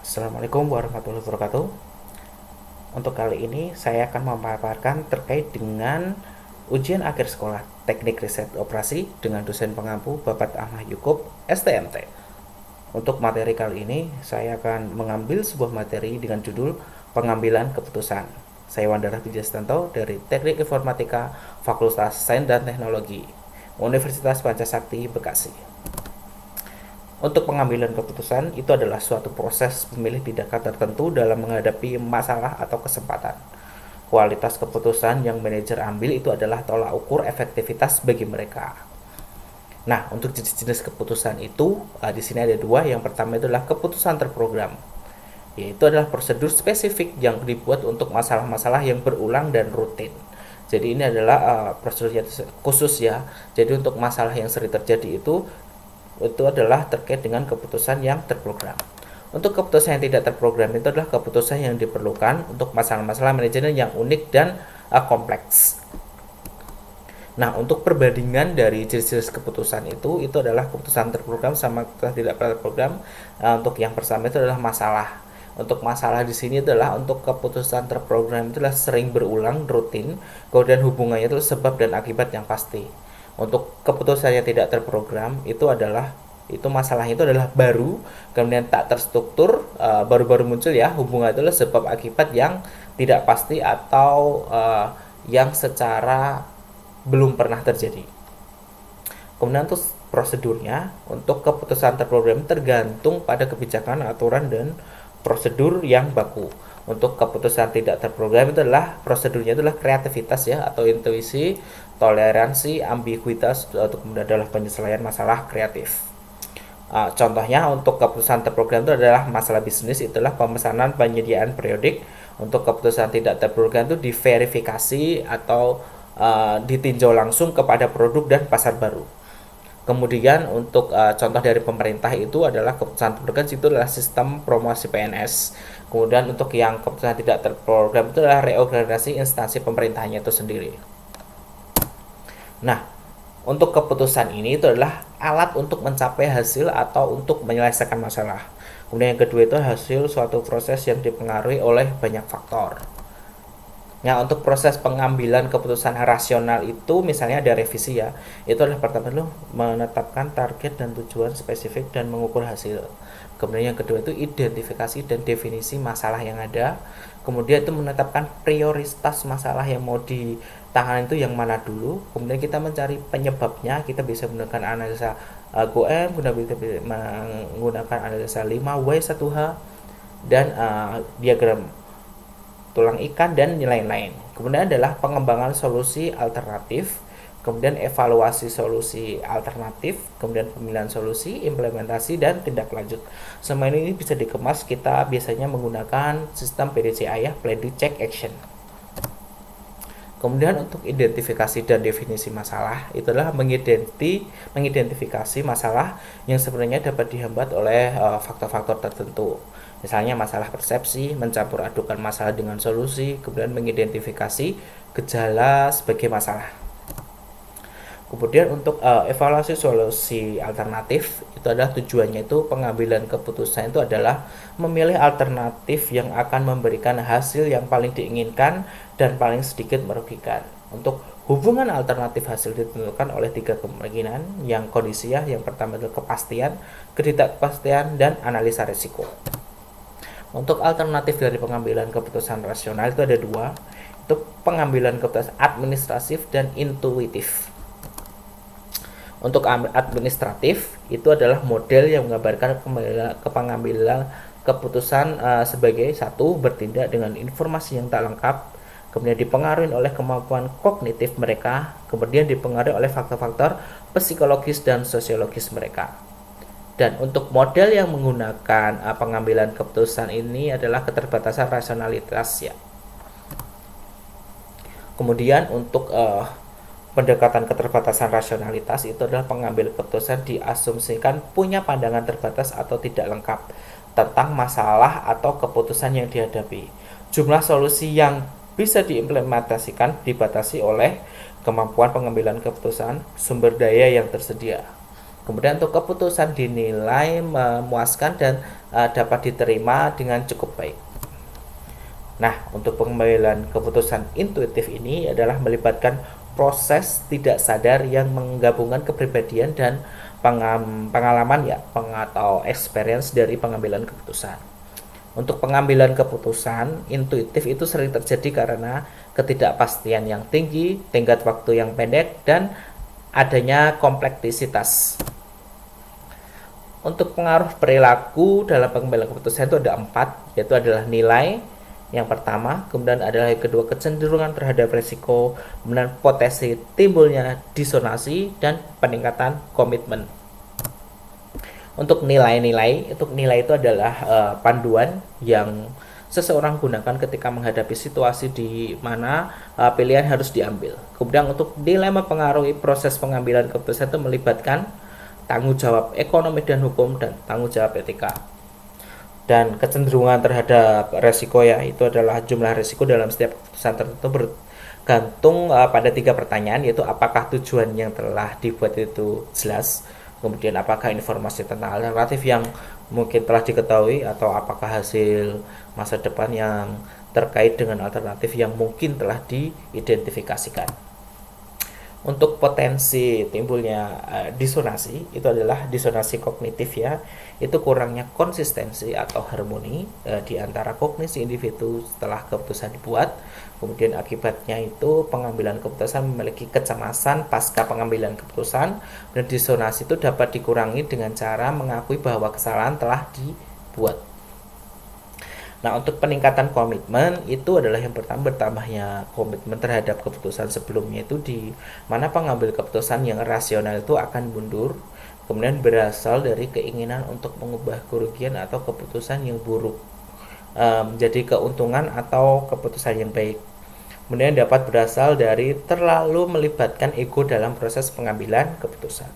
Assalamualaikum warahmatullahi wabarakatuh. Untuk kali ini saya akan memaparkan terkait dengan ujian akhir sekolah Teknik Riset Operasi dengan dosen pengampu Bapak Ahmad Yukub, STMT. Untuk materi kali ini saya akan mengambil sebuah materi dengan judul Pengambilan Keputusan. Saya Wandara Wijastanto dari Teknik Informatika Fakultas Sains dan Teknologi Universitas Pancasakti, Bekasi. Untuk pengambilan keputusan itu adalah suatu proses pemilih tindakan tertentu dalam menghadapi masalah atau kesempatan. Kualitas keputusan yang manajer ambil itu adalah tolak ukur efektivitas bagi mereka. Nah, untuk jenis-jenis keputusan itu di sini ada dua. Yang pertama itu adalah keputusan terprogram, yaitu adalah prosedur spesifik yang dibuat untuk masalah-masalah yang berulang dan rutin. Jadi ini adalah prosedur khusus ya. Jadi untuk masalah yang sering terjadi itu adalah terkait dengan keputusan yang terprogram. Untuk keputusan yang tidak terprogram itu adalah keputusan yang diperlukan untuk masalah-masalah manajemen yang unik dan kompleks. Nah, untuk perbandingan dari jenis-jenis keputusan itu adalah keputusan terprogram sama keputusan tidak terprogram. Untuk yang pertama itu adalah masalah. Untuk masalah di sini adalah untuk keputusan terprogram itu adalah sering berulang, rutin, kemudian hubungannya itu sebab dan akibat yang pasti. Untuk keputusan yang tidak terprogram itu masalahnya itu adalah baru, kemudian tak terstruktur, baru-baru muncul ya, hubungan itu adalah sebab akibat yang tidak pasti atau yang secara belum pernah terjadi. Kemudian untuk prosedurnya, untuk keputusan terprogram tergantung pada kebijakan, aturan, dan prosedur yang baku. Untuk keputusan tidak terprogram itu adalah prosedurnya adalah kreativitas ya, atau intuisi, toleransi, ambiguitas, atau kemudian adalah penyesuaian masalah kreatif. Contohnya untuk keputusan terprogram itu adalah masalah bisnis, itulah pemesanan penyediaan periodik. Untuk keputusan tidak terprogram itu diverifikasi atau ditinjau langsung kepada produk dan pasar baru. Kemudian untuk contoh dari pemerintah itu adalah keputusan terprogram itu adalah sistem promosi PNS. Kemudian untuk yang keputusan tidak terprogram itu adalah reorganisasi instansi pemerintahnya itu sendiri. Nah, untuk keputusan ini itu adalah alat untuk mencapai hasil atau untuk menyelesaikan masalah. Kemudian yang kedua itu hasil suatu proses yang dipengaruhi oleh banyak faktor. Nah, untuk proses pengambilan keputusan rasional itu misalnya ada revisi ya. Itu adalah pertama dulu menetapkan target dan tujuan spesifik dan mengukur hasil. Kemudian yang kedua itu identifikasi dan definisi masalah yang ada. Kemudian itu menetapkan prioritas masalah yang mau ditangani itu yang mana dulu. Kemudian kita mencari penyebabnya, kita bisa menggunakan analisa GOM, menggunakan analisa 5W1H dan diagram tulang ikan dan lain-lain. Kemudian adalah pengembangan solusi alternatif, kemudian evaluasi solusi alternatif, kemudian pemilihan solusi, implementasi, dan tindak lanjut. Semua ini bisa dikemas, kita biasanya menggunakan sistem PDCA ya, Plan Do Check Action. Kemudian untuk identifikasi dan definisi masalah itu adalah mengidentifikasi masalah yang sebenarnya dapat dihambat oleh faktor-faktor tertentu. Misalnya masalah persepsi, mencampur adukan masalah dengan solusi, kemudian mengidentifikasi gejala sebagai masalah. Kemudian untuk evaluasi solusi alternatif itu adalah tujuannya itu pengambilan keputusan itu adalah memilih alternatif yang akan memberikan hasil yang paling diinginkan dan paling sedikit merugikan. Untuk hubungan alternatif hasil ditentukan oleh tiga kemungkinan yang kondisi ya. Yang pertama adalah kepastian, ketidakpastian, dan analisa risiko. Untuk alternatif dari pengambilan keputusan rasional itu ada dua, itu pengambilan keputusan administratif dan intuitif. Untuk administratif itu adalah model yang menggambarkan pengambilan keputusan sebagai satu, bertindak dengan informasi yang tak lengkap, kemudian dipengaruhi oleh kemampuan kognitif mereka, kemudian dipengaruhi oleh faktor-faktor psikologis dan sosiologis mereka. Dan untuk model yang menggunakan pengambilan keputusan ini adalah keterbatasan rasionalitas ya. Kemudian untuk pendekatan keterbatasan rasionalitas itu adalah pengambil keputusan diasumsikan punya pandangan terbatas atau tidak lengkap tentang masalah atau keputusan yang dihadapi. Jumlah solusi yang bisa diimplementasikan dibatasi oleh kemampuan pengambilan keputusan, sumber daya yang tersedia. Kemudian untuk keputusan dinilai memuaskan dan dapat diterima dengan cukup baik. Nah, untuk pengambilan keputusan intuitif ini adalah melibatkan proses tidak sadar yang menggabungkan kepribadian dan pengalaman ya, atau experience dari pengambilan keputusan. Untuk pengambilan keputusan intuitif itu sering terjadi karena ketidakpastian yang tinggi, tenggat waktu yang pendek, dan adanya kompleksitas. Untuk pengaruh perilaku dalam pengambilan keputusan itu ada 4, yaitu adalah nilai yang pertama, kemudian adalah yang kedua kecenderungan terhadap risiko, kemudian potensi timbulnya disonansi, dan peningkatan komitmen. Untuk nilai itu adalah panduan yang seseorang gunakan ketika menghadapi situasi di mana pilihan harus diambil. Kemudian untuk nilai mempengaruhi proses pengambilan keputusan itu melibatkan tanggung jawab ekonomi dan hukum dan tanggung jawab etika. Dan kecenderungan terhadap resiko ya, itu adalah jumlah resiko dalam setiap keputusan tertentu bergantung pada 3 pertanyaan, yaitu apakah tujuan yang telah dibuat itu jelas, kemudian apakah informasi tentang alternatif yang mungkin telah diketahui, atau apakah hasil masa depan yang terkait dengan alternatif yang mungkin telah diidentifikasikan. Untuk potensi timbulnya disonansi itu adalah disonansi kognitif ya, itu kurangnya konsistensi atau harmoni di antara kognisi individu setelah keputusan dibuat. Kemudian akibatnya itu pengambilan keputusan memiliki kecemasan pasca pengambilan keputusan, dan disonansi itu dapat dikurangi dengan cara mengakui bahwa kesalahan telah dibuat. Nah, untuk peningkatan komitmen itu adalah yang pertama, bertambahnya komitmen terhadap keputusan sebelumnya, itu di mana pengambil keputusan yang rasional itu akan mundur, kemudian berasal dari keinginan untuk mengubah kerugian atau keputusan yang buruk menjadi keuntungan atau keputusan yang baik. Kemudian dapat berasal dari terlalu melibatkan ego dalam proses pengambilan keputusan.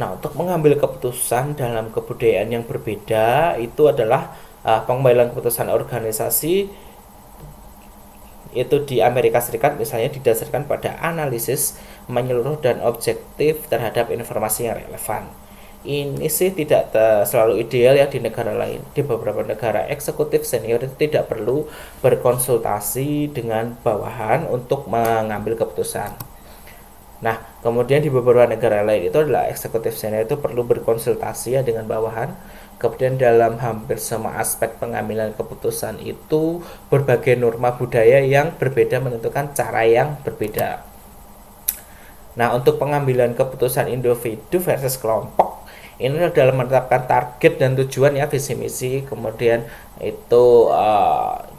Nah, untuk mengambil keputusan dalam kebudayaan yang berbeda itu adalah pengambilan keputusan organisasi itu di Amerika Serikat misalnya didasarkan pada analisis menyeluruh dan objektif terhadap informasi yang relevan. Ini sih tidak selalu ideal ya di negara lain. Di beberapa negara, eksekutif senior itu tidak perlu berkonsultasi dengan bawahan untuk mengambil keputusan. Nah, kemudian di beberapa negara lain itu adalah eksekutif senior itu perlu berkonsultasi ya dengan bawahan. Kemudian dalam hampir semua aspek pengambilan keputusan itu berbagai norma budaya yang berbeda menentukan cara yang berbeda. Nah, untuk pengambilan keputusan individu versus kelompok ini dalam menetapkan target dan tujuan ya, visi misi, kemudian itu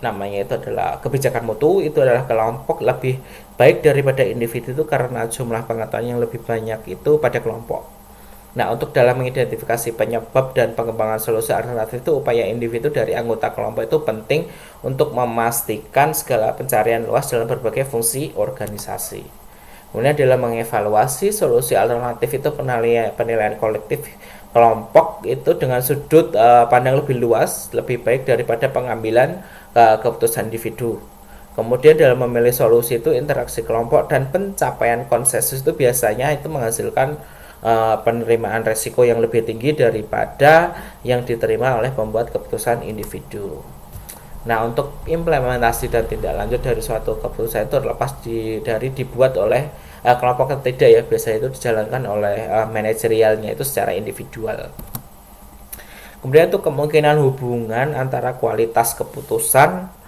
namanya itu adalah kebijakan mutu, itu adalah kelompok lebih baik daripada individu itu karena jumlah pengetahuan yang lebih banyak itu pada kelompok. Nah, untuk dalam mengidentifikasi penyebab dan pengembangan solusi alternatif itu upaya individu dari anggota kelompok itu penting untuk memastikan segala pencarian luas dalam berbagai fungsi organisasi. Kemudian dalam mengevaluasi solusi alternatif itu penilaian kolektif kelompok itu dengan sudut pandang lebih luas, lebih baik daripada pengambilan keputusan individu. Kemudian dalam memilih solusi itu interaksi kelompok dan pencapaian konsensus itu biasanya itu menghasilkan penerimaan resiko yang lebih tinggi daripada yang diterima oleh pembuat keputusan individu. Nah, untuk implementasi dan tindak lanjut dari suatu keputusan itu terlepas dari dibuat oleh kelompok atau tidak ya, biasanya itu dijalankan oleh manajerialnya itu secara individual. Kemudian itu kemungkinan hubungan antara kualitas keputusan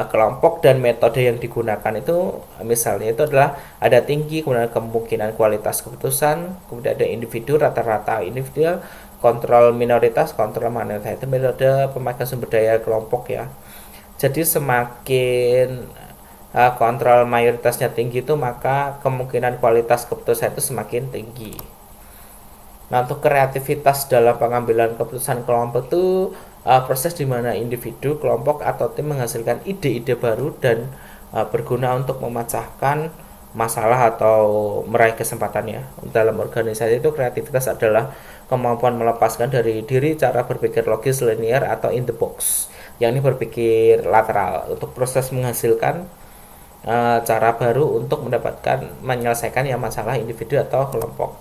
kelompok dan metode yang digunakan itu misalnya itu adalah ada tinggi, kemudian kemungkinan kualitas keputusan, kemudian ada individu, rata-rata individu, kontrol minoritas, kontrol mayoritas, itu metode pemakaian sumber daya kelompok ya. Jadi semakin kontrol mayoritasnya tinggi itu maka kemungkinan kualitas keputusan itu semakin tinggi. Nah, untuk kreativitas dalam pengambilan keputusan kelompok itu proses di mana individu, kelompok, atau tim menghasilkan ide-ide baru dan berguna untuk memecahkan masalah atau meraih kesempatan ya. Dalam organisasi itu kreativitas adalah kemampuan melepaskan dari diri cara berpikir logis, linear, atau in the box, yang ini berpikir lateral untuk proses menghasilkan cara baru untuk menyelesaikan ya masalah individu atau kelompok.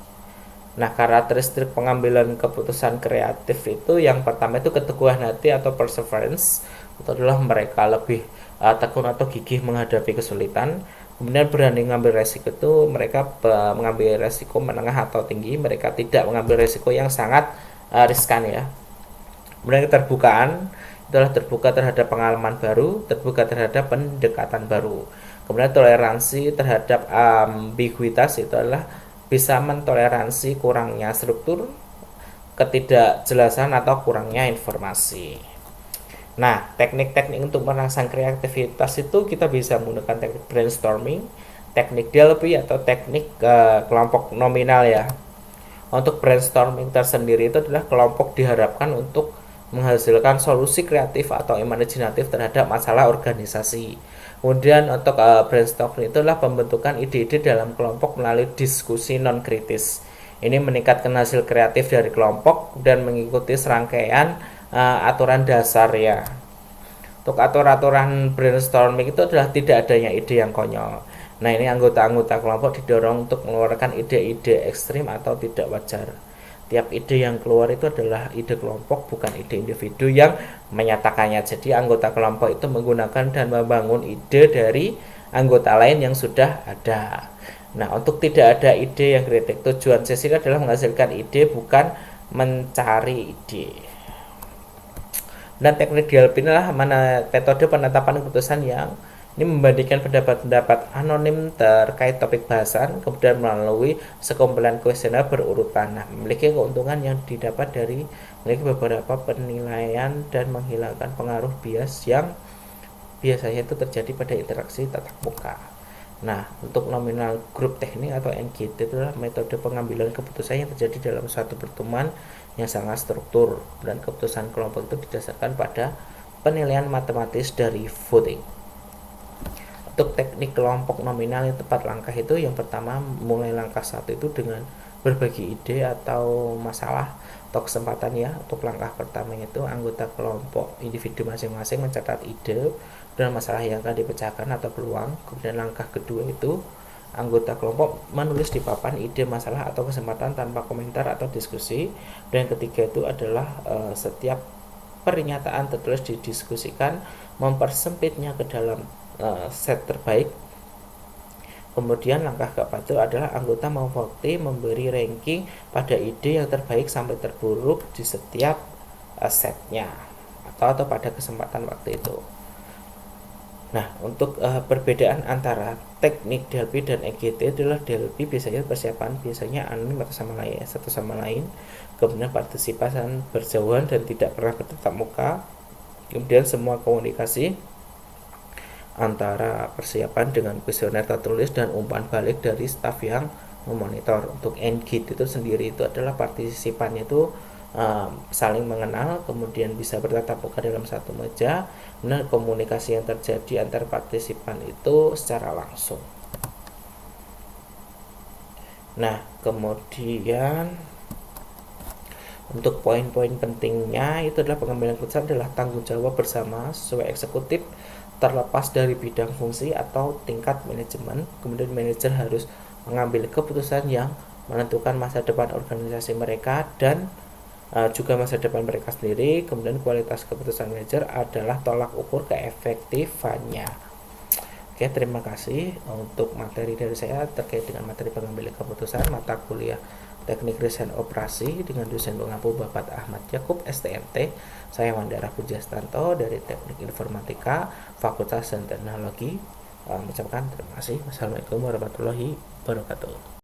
Nah, karakteristik pengambilan keputusan kreatif itu yang pertama itu keteguhan hati atau perseverance. Itu adalah mereka lebih tekun atau gigih menghadapi kesulitan. Kemudian berani mengambil resiko itu mereka mengambil resiko menengah atau tinggi. Mereka tidak mengambil resiko yang sangat riskan ya. Kemudian keterbukaan adalah terbuka terhadap pengalaman baru, terbuka terhadap pendekatan baru. Kemudian toleransi terhadap ambiguitas itu adalah bisa mentoleransi kurangnya struktur, ketidakjelasan atau kurangnya informasi. Nah, teknik-teknik untuk merangsang kreativitas itu kita bisa menggunakan teknik brainstorming, teknik Delphi atau teknik kelompok nominal ya. Untuk brainstorming tersendiri itu adalah kelompok diharapkan untuk menghasilkan solusi kreatif atau imajinatif terhadap masalah organisasi. Kemudian untuk brainstorming itulah pembentukan ide-ide dalam kelompok melalui diskusi non kritis. Ini meningkatkan hasil kreatif dari kelompok dan mengikuti serangkaian aturan dasar ya. Untuk aturan-aturan brainstorming itu adalah tidak adanya ide yang konyol. Nah, ini anggota-anggota kelompok didorong untuk mengeluarkan ide-ide ekstrim atau tidak wajar. Tiap ide yang keluar itu adalah ide kelompok, bukan ide individu yang menyatakannya. Jadi anggota kelompok itu menggunakan dan membangun ide dari anggota lain yang sudah ada. Nah, untuk tidak ada ide yang kritik, tujuan sesi adalah menghasilkan ide, bukan mencari ide. Dan teknik DLP inilah metode penetapan keputusan yang ini membandingkan pendapat-pendapat anonim terkait topik bahasan, kemudian melalui sekumpulan kuesioner berurutan. Nah, memiliki keuntungan yang didapat dari memiliki beberapa penilaian dan menghilangkan pengaruh bias yang biasanya itu terjadi pada interaksi tatap muka. Nah, untuk nominal group teknik atau NGT itu adalah metode pengambilan keputusan yang terjadi dalam suatu pertemuan yang sangat struktur, dan keputusan kelompok itu didasarkan pada penilaian matematis dari voting. Untuk teknik kelompok nominal yang tepat langkah itu yang pertama, mulai langkah 1 itu dengan berbagi ide atau masalah atau kesempatan ya. Untuk langkah pertama itu anggota kelompok individu masing-masing mencatat ide dan masalah yang akan dipecahkan atau peluang. Kemudian langkah kedua itu anggota kelompok menulis di papan ide, masalah atau kesempatan tanpa komentar atau diskusi. Dan yang ketiga itu adalah setiap pernyataan tertulis didiskusikan, mempersempitnya ke dalam set terbaik. Kemudian langkah keempat itu adalah anggota memvote, memberi ranking pada ide yang terbaik sampai terburuk di setiap setnya atau pada kesempatan waktu itu. Nah, untuk perbedaan antara teknik DLP dan EGT adalah DLP biasanya persiapan biasanya anonim atau sama lain, satu sama lain. Kemudian partisipasi berjauhan dan tidak pernah bertatap muka. Kemudian semua komunikasi antara persiapan dengan kuesioner tertulis dan umpan balik dari staf yang memonitor. Untuk NGT itu sendiri itu adalah partisipannya itu saling mengenal, kemudian bisa bertatap muka dalam satu meja. Nah, komunikasi yang terjadi antar partisipan itu secara langsung. Nah, kemudian untuk poin-poin pentingnya itu adalah pengambilan keputusan adalah tanggung jawab bersama sesuai eksekutif, terlepas dari bidang fungsi atau tingkat manajemen. Kemudian manajer harus mengambil keputusan yang menentukan masa depan organisasi mereka dan juga masa depan mereka sendiri. Kemudian kualitas keputusan manajer adalah tolak ukur keefektifannya. Oke, terima kasih untuk materi dari saya terkait dengan materi pengambilan keputusan mata kuliah Teknik Riset Operasi dengan dosen pengampu Bapak Ahmad Yakub STMT. Saya Wandara Pujastanto dari Teknik Informatika Fakultas Teknologi. Mengucapkan terima kasih. Wassalamualaikum warahmatullahi wabarakatuh.